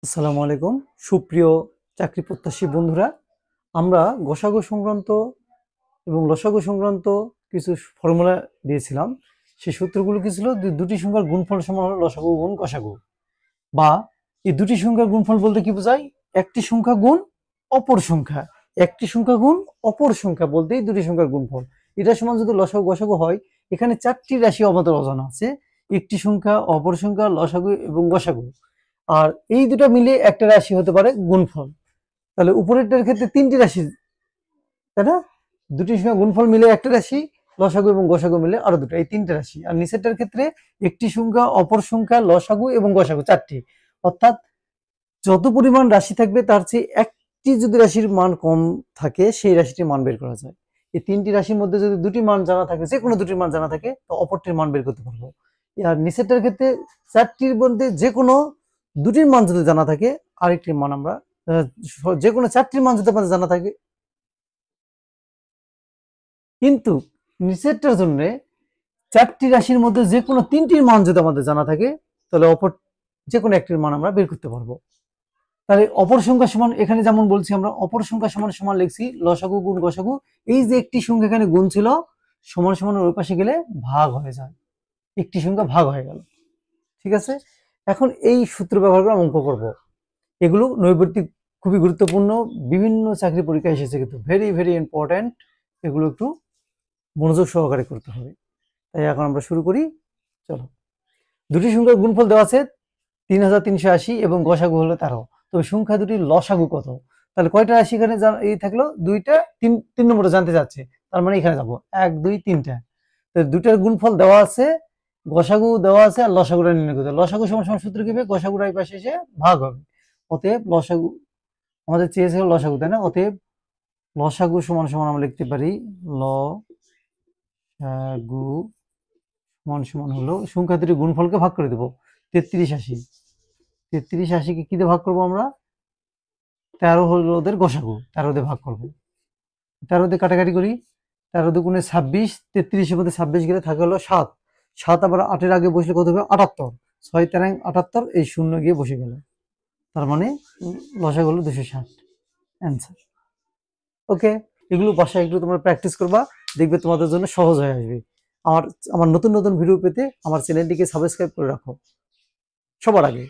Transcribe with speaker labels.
Speaker 1: আসসালামু আলাইকুম সুপ্রিয় চাকরি প্রত্যাশী বন্ধুরা, আমরা গসাগু সংক্রান্ত এবং লসাগু সংক্রান্ত কিছু ফর্মুলা দিয়েছিলাম। সেই সূত্রগুলো কি ছিল? দুটি সংখ্যার গুণফল সমান হলো লসাগু গুণ গসাগু, বা এই দুটি সংখ্যার গুণফল বলতে কি বোঝায়? একটি সংখ্যা গুণ অপর সংখ্যা, একটি সংখ্যা গুণ অপর সংখ্যা বলতেই দুটি সংখ্যার গুণফল। এটা সমান যদি লসাগু গসাগু হয়, এখানে চারটি রাশি আমাদের অজানা আছে, একটি সংখ্যা, অপর সংখ্যা, লসাগু এবং গসাগু। আর এই দুটো মিলে একটা রাশি হতে পারে গুণফল। তাহলে উপরেরটার ক্ষেত্রে তিনটি রাশি, তাই না? দুটি সংখ্যা গুণফল মিলে একটা রাশি, লসাগু এবং গসাগু মিলে আরো দুটো, এই তিনটে রাশি। আর নিচেরটার ক্ষেত্রে একটি সংখ্যা, অপর সংখ্যা, লসাগু এবং গসাগু, চারটি। অর্থাৎ যত পরিমাণ রাশি থাকবে তার চেয়ে একটি যদি রাশির মান কম থাকে, সেই রাশিটির মান বের করা যায়। এই তিনটি রাশির মধ্যে যদি দুটি মান জানা থাকে, যে কোনো দুটির মান জানা থাকে, তো অপরটির মান বের করতে পারবো। আর নিচেরটার ক্ষেত্রে চারটির মধ্যে যে কোনো দুটির মান যদি জানা থাকে, আরেকটির মান আমরা যে কোনো চারটির মান যদি আমাদের জানা থাকে, কিন্তু নিচেরটার জন্য চারটি রাশির মধ্যে যে কোনো তিনটির মান যদি আমাদের জানা থাকে, তাহলে অপর যে কোনো একটির মান আমরা বের করতে পারবো। তাহলে অপর সংখ্যা সমান, এখানে যেমন বলছি আমরা অপর সংখ্যা সমান সমান লিখছি লসাগু গুণ গসাগু। এই যে একটি সংখ্যা এখানে গুণ ছিল, সমান সমান ওই পাশে গেলে ভাগ হয়ে যায়, একটি সংখ্যা ভাগ হয়ে গেল। ঠিক আছে, এখন এই সূত্র ব্যবহার করে অঙ্ক করব। এগুলো নৈর্ব্যক্তিক, খুবই গুরুত্বপূর্ণ, বিভিন্ন চাকরি পরীক্ষায় এসেছে, কিন্তু ভেরি ভেরি ইম্পর্টেন্ট। এগুলো একটু মনোযোগ সহকারে করতে হবে। তাই এখন আমরা শুরু করি। চলো, দুটি সংখ্যার গুণফল দেওয়া আছে 3380 এবং গসাগু হলো 13। তবে সংখ্যা দুটির লসাগু কত? তাহলে কয়টা রাশি এখানে এই থাকলো? দুইটা, তিন নম্বরে জানতে চাচ্ছে, তার মানে এখানে যাবো 1 2 3টা। তো দুটার গুণফল দেওয়া আছে, গসাগু দেওয়া আছে, আর লসাগুটা নির্ণয় করতে হবে। লসাগু সমান সমান সূত্র কি হবে? গসাগুর এই পাশে এসে ভাগ হবে। অতএব লসাগু, আমাদের চেয়েছিল লসাগু, তাই না? অতএব লসাগু সমান সমান আমরা লিখতে পারি লসাগু সমান সমান হলো সংখ্যা দুটির গুণফলকে ভাগ করে দেবো। 3380, 3380কে কি দিয়ে ভাগ করবো আমরা? 13 হলো ওদের গসাগু, 13 দিয়ে ভাগ করবো। 13 দিয়ে কাটাকাটি করি, 13 দুগুণে 26, 33-এর মধ্যে 26 গেলে থাকে হলো 7। 7 আবার 8-এর আগে বসলে কত হবে? 78। 6 13 78, এই শূন্য গিয়ে বসে গেল। তার মানে লসাগু হলো 260, অ্যান্সার। ওকে, এগুলো বাসায় একটু তোমরা প্র্যাকটিস করবা, দেখবে তোমাদের জন্য সহজ হয়ে আসবে। আমার আমার নতুন নতুন ভিডিও পেতে আমার চ্যানেলটিকে সাবস্ক্রাইব করে রাখো সবার আগে।